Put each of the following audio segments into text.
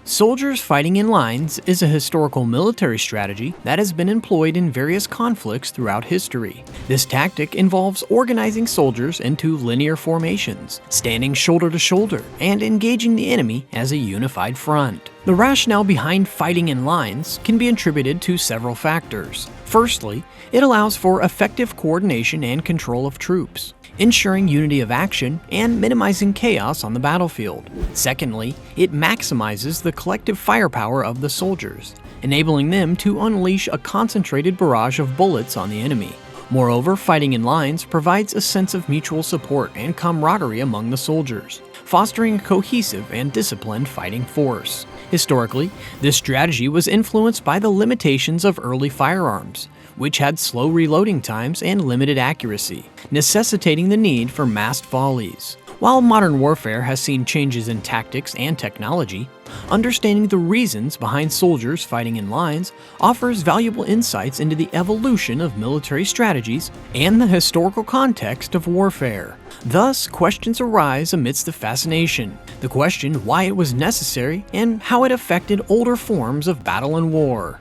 Soldiers fighting in lines is a historical military strategy that has been employed in various conflicts throughout history. This tactic involves organizing soldiers into linear formations, standing shoulder to shoulder, and engaging the enemy as a unified front. The rationale behind fighting in lines can be attributed to several factors. Firstly, it allows for effective coordination and control of troops, ensuring unity of action and minimizing chaos on the battlefield. Secondly, it maximizes the collective firepower of the soldiers, enabling them to unleash a concentrated barrage of bullets on the enemy. Moreover, fighting in lines provides a sense of mutual support and camaraderie among the soldiers, fostering a cohesive and disciplined fighting force. Historically, this strategy was influenced by the limitations of early firearms, which had slow reloading times and limited accuracy, necessitating the need for massed volleys. While modern warfare has seen changes in tactics and technology, understanding the reasons behind soldiers fighting in lines offers valuable insights into the evolution of military strategies and the historical context of warfare. Thus, questions arise amidst the fascination, the question why it was necessary and how it affected older forms of battle and war.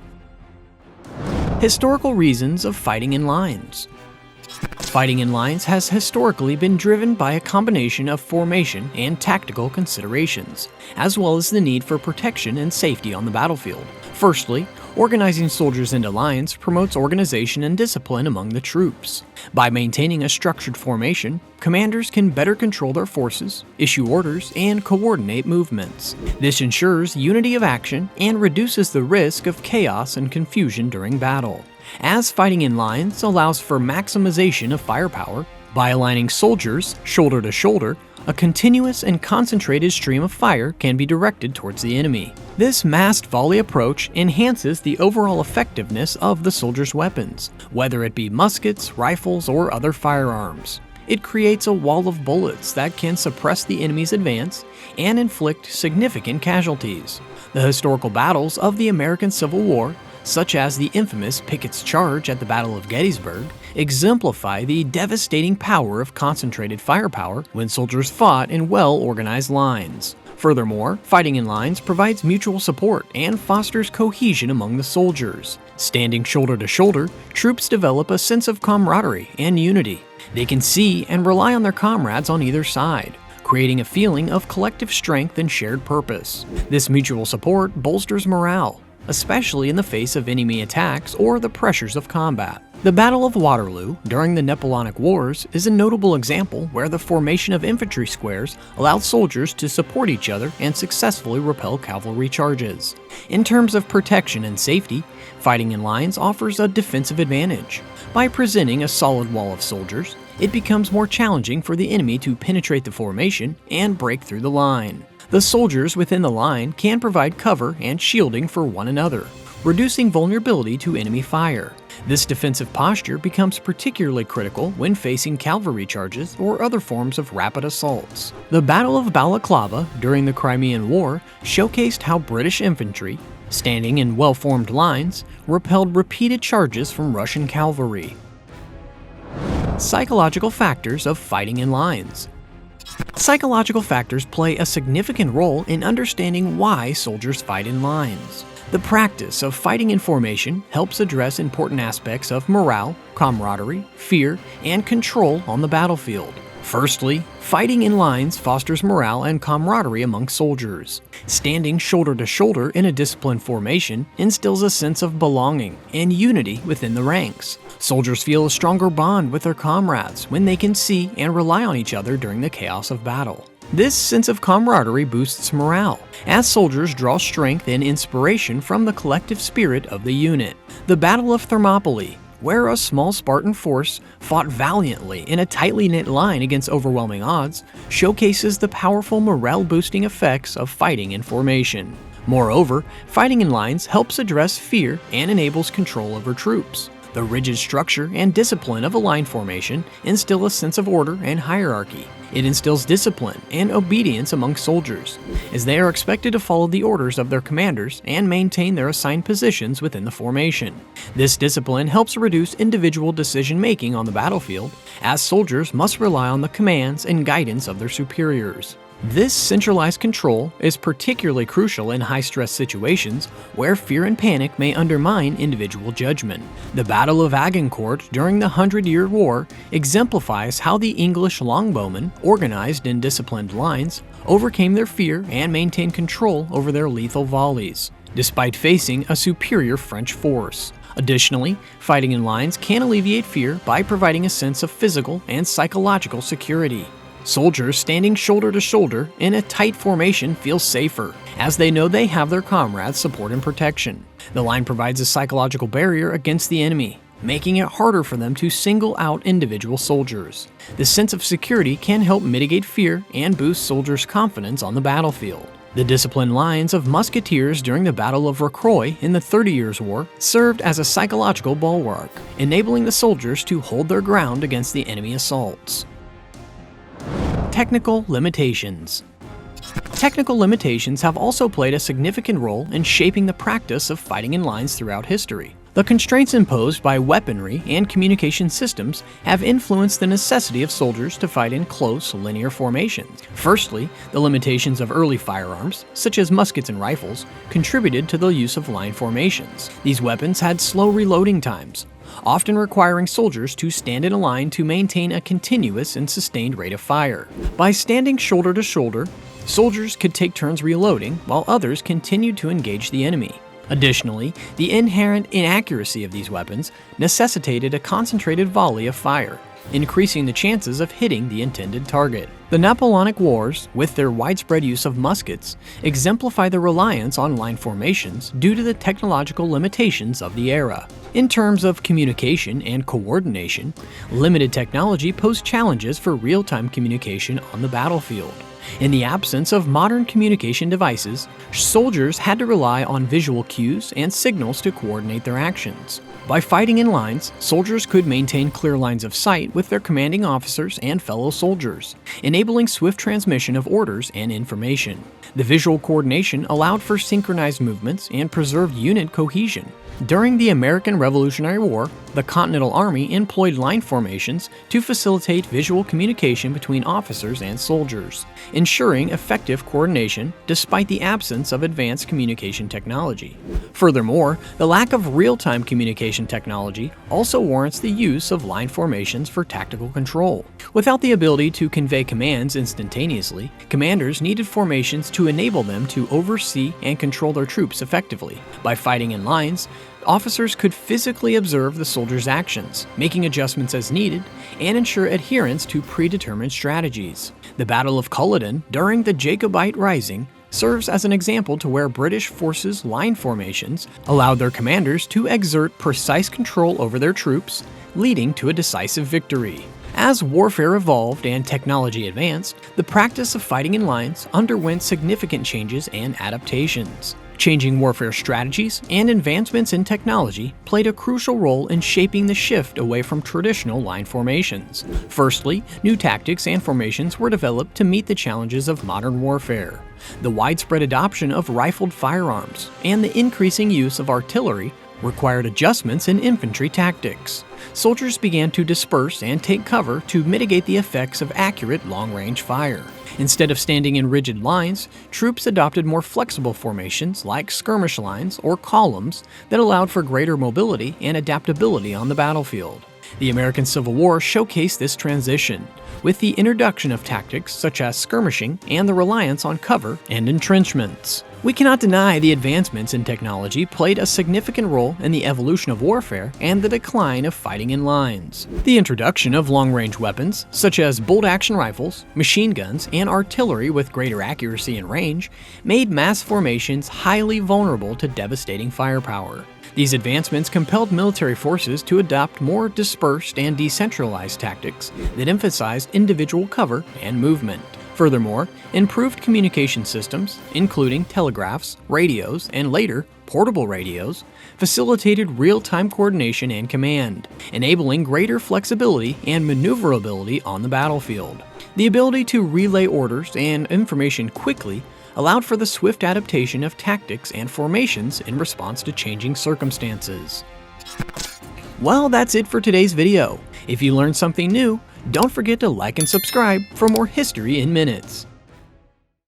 Historical reasons of fighting in lines. Fighting in lines has historically been driven by a combination of formation and tactical considerations, as well as the need for protection and safety on the battlefield. Firstly, organizing soldiers into lines promotes organization and discipline among the troops. By maintaining a structured formation, commanders can better control their forces, issue orders, and coordinate movements. This ensures unity of action and reduces the risk of chaos and confusion during battle. As fighting in lines allows for maximization of firepower, by aligning soldiers shoulder to shoulder, a continuous and concentrated stream of fire can be directed towards the enemy. This massed volley approach enhances the overall effectiveness of the soldiers' weapons, whether it be muskets, rifles, or other firearms. It creates a wall of bullets that can suppress the enemy's advance and inflict significant casualties. The historical battles of the American Civil War, such as the infamous Pickett's Charge at the Battle of Gettysburg, exemplify the devastating power of concentrated firepower when soldiers fought in well-organized lines. Furthermore, fighting in lines provides mutual support and fosters cohesion among the soldiers. Standing shoulder to shoulder, troops develop a sense of camaraderie and unity. They can see and rely on their comrades on either side, creating a feeling of collective strength and shared purpose. This mutual support bolsters morale, especially in the face of enemy attacks or the pressures of combat. The Battle of Waterloo during the Napoleonic Wars is a notable example where the formation of infantry squares allowed soldiers to support each other and successfully repel cavalry charges. In terms of protection and safety, fighting in lines offers a defensive advantage. By presenting a solid wall of soldiers, it becomes more challenging for the enemy to penetrate the formation and break through the line. The soldiers within the line can provide cover and shielding for one another, reducing vulnerability to enemy fire. This defensive posture becomes particularly critical when facing cavalry charges or other forms of rapid assaults. The Battle of Balaclava during the Crimean War showcased how British infantry, standing in well-formed lines, repelled repeated charges from Russian cavalry. Psychological factors of fighting in lines. Psychological factors play a significant role in understanding why soldiers fight in lines. The practice of fighting in formation helps address important aspects of morale, camaraderie, fear, and control on the battlefield. Firstly, fighting in lines fosters morale and camaraderie among soldiers. Standing shoulder to shoulder in a disciplined formation instills a sense of belonging and unity within the ranks. Soldiers feel a stronger bond with their comrades when they can see and rely on each other during the chaos of battle. This sense of camaraderie boosts morale, as soldiers draw strength and inspiration from the collective spirit of the unit. The Battle of Thermopylae, where a small Spartan force fought valiantly in a tightly knit line against overwhelming odds, showcases the powerful morale-boosting effects of fighting in formation. Moreover, fighting in lines helps address fear and enables control over troops. The rigid structure and discipline of a line formation instill a sense of order and hierarchy. It instills discipline and obedience among soldiers, as they are expected to follow the orders of their commanders and maintain their assigned positions within the formation. This discipline helps reduce individual decision-making on the battlefield, as soldiers must rely on the commands and guidance of their superiors. This centralized control is particularly crucial in high-stress situations where fear and panic may undermine individual judgment. The Battle of Agincourt during the Hundred-Year War exemplifies how the English longbowmen, organized in disciplined lines, overcame their fear and maintained control over their lethal volleys, despite facing a superior French force. Additionally, fighting in lines can alleviate fear by providing a sense of physical and psychological security. Soldiers standing shoulder to shoulder in a tight formation feel safer, as they know they have their comrades' support and protection. The line provides a psychological barrier against the enemy, making it harder for them to single out individual soldiers. This sense of security can help mitigate fear and boost soldiers' confidence on the battlefield. The disciplined lines of musketeers during the Battle of Rocroi in the 30 Years' War served as a psychological bulwark, enabling the soldiers to hold their ground against the enemy assaults. Technical limitations. Technical limitations have also played a significant role in shaping the practice of fighting in lines throughout history. The constraints imposed by weaponry and communication systems have influenced the necessity of soldiers to fight in close, linear formations. Firstly, the limitations of early firearms, such as muskets and rifles, contributed to the use of line formations. These weapons had slow reloading times, often requiring soldiers to stand in a line to maintain a continuous and sustained rate of fire. By standing shoulder to shoulder, soldiers could take turns reloading while others continued to engage the enemy. Additionally, the inherent inaccuracy of these weapons necessitated a concentrated volley of fire, increasing the chances of hitting the intended target. The Napoleonic Wars, with their widespread use of muskets, exemplify the reliance on line formations due to the technological limitations of the era. In terms of communication and coordination, limited technology posed challenges for real-time communication on the battlefield. In the absence of modern communication devices, soldiers had to rely on visual cues and signals to coordinate their actions. By fighting in lines, soldiers could maintain clear lines of sight with their commanding officers and fellow soldiers, enabling swift transmission of orders and information. The visual coordination allowed for synchronized movements and preserved unit cohesion. During the American Revolutionary War, the Continental Army employed line formations to facilitate visual communication between officers and soldiers, ensuring effective coordination despite the absence of advanced communication technology. Furthermore, the lack of real-time communication technology also warrants the use of line formations for tactical control. Without the ability to convey commands instantaneously, commanders needed formations to enable them to oversee and control their troops effectively. By fighting in lines, officers could physically observe the soldiers' actions, making adjustments as needed, and ensure adherence to predetermined strategies. The Battle of Culloden during the Jacobite Rising serves as an example to where British forces' line formations allowed their commanders to exert precise control over their troops, leading to a decisive victory. As warfare evolved and technology advanced, the practice of fighting in lines underwent significant changes and adaptations. Changing warfare strategies and advancements in technology played a crucial role in shaping the shift away from traditional line formations. Firstly, new tactics and formations were developed to meet the challenges of modern warfare. The widespread adoption of rifled firearms and the increasing use of artillery required adjustments in infantry tactics. Soldiers began to disperse and take cover to mitigate the effects of accurate long-range fire. Instead of standing in rigid lines, troops adopted more flexible formations like skirmish lines or columns that allowed for greater mobility and adaptability on the battlefield. The American Civil War showcased this transition, with the introduction of tactics such as skirmishing and the reliance on cover and entrenchments. We cannot deny the advancements in technology played a significant role in the evolution of warfare and the decline of fighting in lines. The introduction of long-range weapons, such as bolt-action rifles, machine guns, and artillery with greater accuracy and range, made mass formations highly vulnerable to devastating firepower. These advancements compelled military forces to adopt more dispersed and decentralized tactics that emphasized individual cover and movement. Furthermore, improved communication systems, including telegraphs, radios, and later, portable radios, facilitated real-time coordination and command, enabling greater flexibility and maneuverability on the battlefield. The ability to relay orders and information quickly allowed for the swift adaptation of tactics and formations in response to changing circumstances. Well, that's it for today's video. If you learned something new, don't forget to like and subscribe for more history in minutes.